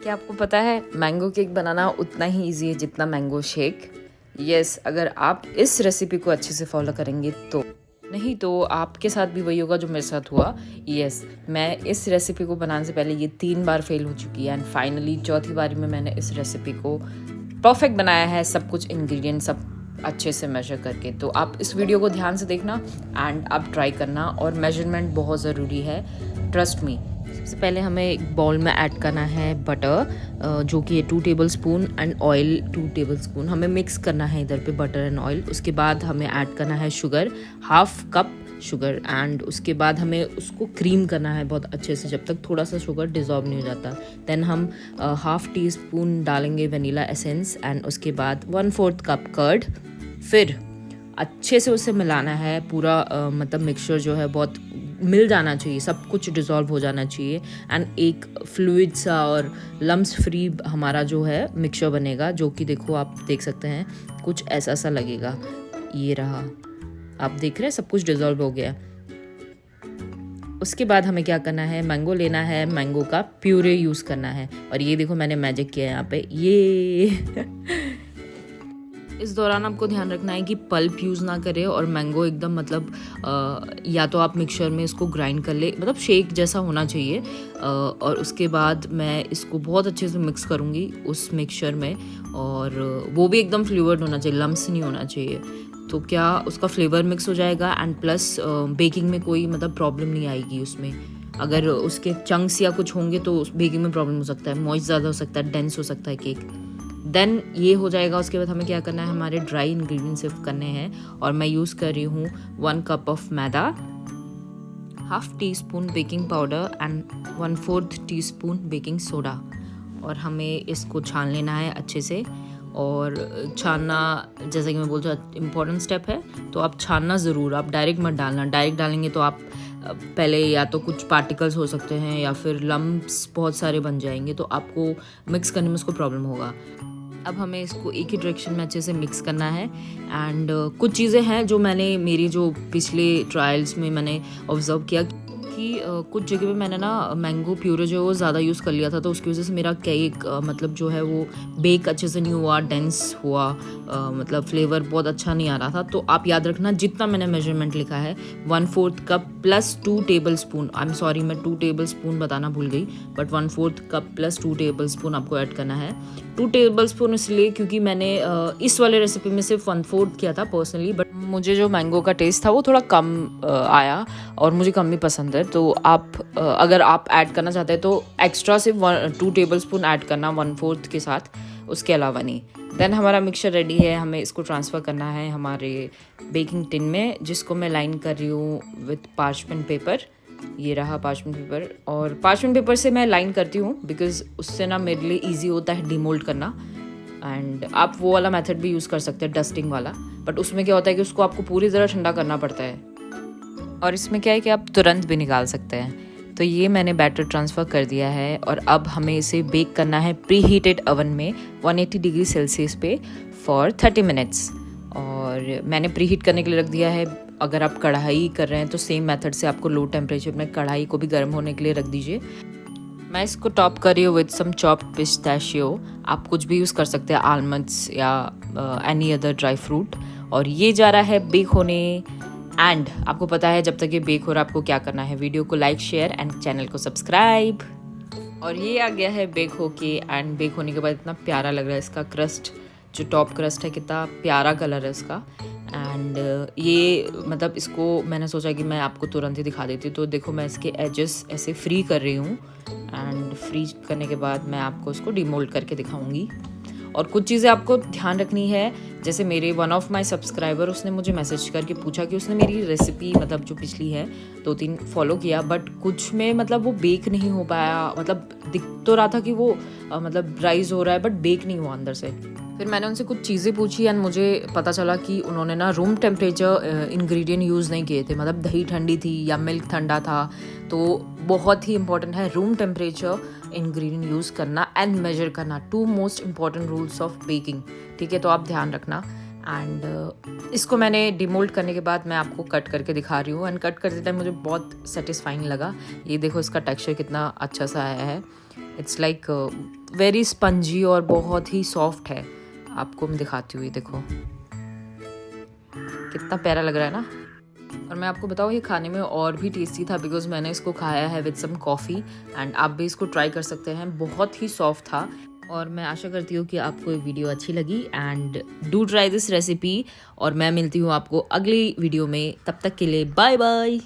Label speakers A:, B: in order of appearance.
A: क्या आपको पता है मैंगो केक बनाना उतना ही इजी है जितना मैंगो शेक। यस, अगर आप इस रेसिपी को अच्छे से फॉलो करेंगे तो। नहीं तो आपके साथ भी वही होगा जो मेरे साथ हुआ। यस, मैं इस रेसिपी को बनाने से पहले ये 3 बार फेल हो चुकी है एंड फाइनली चौथी बारी में मैंने इस रेसिपी को परफेक्ट बनाया है, सब कुछ इंग्रेडिएंट सब अच्छे से मेजर करके। तो आप इस वीडियो को ध्यान से देखना एंड आप ट्राई करना, और मेजरमेंट बहुत ज़रूरी है, ट्रस्ट मी। सबसे पहले हमें एक बाउल में ऐड करना है बटर, जो कि 2 table spoon and oil 2 table spoon. हमें मिक्स करना है इधर पे बटर एंड ऑयल। उसके बाद हमें ऐड करना है शुगर, 1/2 कप शुगर, एंड उसके बाद हमें उसको क्रीम करना है बहुत अच्छे से जब तक थोड़ा सा शुगर डिज़ोल्व नहीं हो जाता। देन हम 1/2 टीस्पून डालेंगे वनीला एसेंस एंड उसके बाद 1/4 कप कर्ड। फिर अच्छे से उसे मिलाना है पूरा, मतलब मिक्सचर जो है बहुत मिल जाना चाहिए, सब कुछ डिज़ोल्व हो जाना चाहिए एंड एक फ्लूइड सा और लम्स फ्री हमारा जो है मिक्सचर बनेगा, जो कि देखो आप देख सकते हैं कुछ ऐसा सा लगेगा। ये रहा, आप देख रहे हैं सब कुछ डिज़ोल्व हो गया। उसके बाद हमें क्या करना है, मैंगो लेना है, मैंगो का प्यूरे यूज़ करना है। और ये देखो मैंने मैजिक किया है यहाँ पे, ये इस दौरान आपको ध्यान रखना है कि पल्प यूज़ ना करें और मैंगो एकदम मतलब या तो आप मिक्सचर में इसको ग्राइंड कर ले, मतलब शेक जैसा होना चाहिए। और उसके बाद मैं इसको बहुत अच्छे से मिक्स करूँगी उस मिक्सचर में, और वो भी एकदम फ्लेवर्ड होना चाहिए, लम्स नहीं होना चाहिए। तो क्या उसका फ्लेवर मिक्स हो जाएगा एंड प्लस बेकिंग में कोई मतलब प्रॉब्लम नहीं आएगी उसमें। अगर उसके चंक्स या कुछ होंगे तो बेकिंग में प्रॉब्लम हो सकता है, मॉइस्ट ज़्यादा हो सकता है, डेंस हो सकता है केक। देन ये हो जाएगा। उसके बाद हमें क्या करना है, हमारे ड्राई इंग्रेडिएंट्स सिर्फ करने हैं, और मैं यूज़ कर रही हूँ 1 cup of maida, 1/2 teaspoon baking powder and 1/4 teaspoon baking soda. और हमें इसको छान लेना है अच्छे से। और छानना, जैसा कि मैं बोलती हूँ, इम्पॉर्टेंट स्टेप है, तो आप छानना ज़रूर, आप डायरेक्ट मत डालना। डायरेक्ट डालेंगे तो आप पहले या तो कुछ पार्टिकल्स हो सकते हैं या फिर लम्प्स बहुत सारे बन जाएंगे, तो आपको मिक्स करने में उसको प्रॉब्लम होगा। अब हमें इसको एक ही डायरेक्शन में अच्छे से मिक्स करना है एंड कुछ चीज़ें हैं जो मैंने मेरी जो पिछले ट्रायल्स में मैंने ऑब्जर्व किया कि कुछ जगह पे मैंने ना मैंगो प्यूरे जो है वो ज़्यादा यूज़ कर लिया था, तो उसकी वजह से मेरा केक मतलब जो है वो बेक अच्छे से नहीं हुआ, डेंस हुआ, मतलब फ्लेवर बहुत अच्छा नहीं आ रहा था। तो आप याद रखना जितना मैंने मेजरमेंट लिखा है, 1/4 cup plus 2 table spoon, I am sorry मैं 2 टेबल स्पून बताना भूल गई, but 1/4 cup plus 2 table spoon आपको ऐड करना है। 2 टेबल स्पून इसलिए क्योंकि मैंने इस वाले रेसिपी में सिर्फ 1/4 किया था पर्सनली, बट मुझे जो मैंगो का टेस्ट था वो थोड़ा कम आया और मुझे कम ही पसंद है। तो आप अगर आप ऐड करना चाहते हैं तो एक्स्ट्रा सिर्फ 2 टेबल स्पून ऐड करना 1/4 के साथ, उसके अलावा नहीं। देन हमारा मिक्सचर रेडी है, हमें इसको ट्रांसफ़र करना है हमारे बेकिंग टिन में, जिसको मैं लाइन कर रही हूँ विथ पार्चमेंट पेपर। ये रहा पार्चमेंट पेपर, और पार्चमेंट पेपर से मैं लाइन करती हूँ बिकॉज उससे ना मेरे लिए ईजी होता है डिमोल्ड करना। एंड आप वो वाला मेथड भी यूज़ कर सकते हैं, डस्टिंग वाला, बट उसमें क्या होता है कि उसको आपको पूरी तरह ठंडा करना पड़ता है, और इसमें क्या है कि आप तुरंत भी निकाल सकते हैं। तो ये मैंने बैटर ट्रांसफ़र कर दिया है, और अब हमें इसे बेक करना है प्री हीटेड ओवन में 180 डिग्री सेल्सियस पे फॉर 30 मिनट्स। और मैंने प्री हीट करने के लिए रख दिया है। अगर आप कढ़ाई कर रहे हैं तो सेम मेथड से आपको लो टेम्परेचर में कढ़ाई को भी गर्म होने के लिए रख दीजिए। मैं इसको टॉप कर रही हूँ विद सम चॉप्ड पिस्ताशियो, आप कुछ भी यूज़ कर सकते हैं, आलमंड्स या एनी अदर ड्राई फ्रूट। और ये जा रहा है बेक होने, एंड आपको पता है जब तक ये बेक हो रहा है आपको क्या करना है, वीडियो को लाइक शेयर एंड चैनल को सब्सक्राइब। और ये आ गया है बेक होके, एंड बेक होने के बाद इतना प्यारा लग रहा है इसका क्रस्ट, जो टॉप क्रस्ट है कितना प्यारा कलर है इसका। एंड ये मतलब इसको मैंने सोचा कि मैं आपको तुरंत ही दिखा देती हूँ। तो देखो मैं इसके एजेस ऐसे फ्री कर रही हूँ, एंड फ्री करने के बाद मैं आपको इसको डिमोल्ड करके दिखाऊंगी। और कुछ चीज़ें आपको ध्यान रखनी है, जैसे मेरे वन ऑफ माय सब्सक्राइबर, उसने मुझे मैसेज करके पूछा कि उसने मेरी रेसिपी मतलब जो पिछली है 2-3 फॉलो किया, बट कुछ में मतलब वो बेक नहीं हो पाया, मतलब दिख तो रहा था कि वो मतलब राइज हो रहा है बट बेक नहीं हुआ अंदर से। फिर मैंने उनसे कुछ चीज़ें पूछी एंड मुझे पता चला कि उन्होंने ना रूम टेम्परेचर इंग्रेडिएंट यूज़ नहीं किए थे, मतलब दही ठंडी थी या मिल्क ठंडा था। तो बहुत ही इंपॉर्टेंट है रूम टेम्परेचर इंग्रेडिएंट यूज़ करना एंड मेजर करना, 2 most important rules of baking, ठीक है। तो आप ध्यान रखना। एंड इसको मैंने डिमोल्ड करने के बाद मैं आपको कट करके दिखा रही हूँ, एंड कट करते टाइम मुझे बहुत सेटिस्फाइंग लगा। ये देखो इसका टेक्सचर कितना अच्छा सा आया है, इट्स लाइक वेरी स्पंजी और बहुत ही सॉफ्ट है। आपको मैं दिखाती हूँ, ये देखो कितना प्यारा लग रहा है ना। और मैं आपको बताऊँ ये खाने में और भी टेस्टी था बिकॉज मैंने इसको खाया है विद सम कॉफ़ी एंड आप भी इसको ट्राई कर सकते हैं, बहुत ही सॉफ्ट था। और मैं आशा करती हूँ कि आपको ये वीडियो अच्छी लगी and do try this recipe. और मैं मिलती हूँ आपको अगली वीडियो में, तब तक के लिए बाय बाय।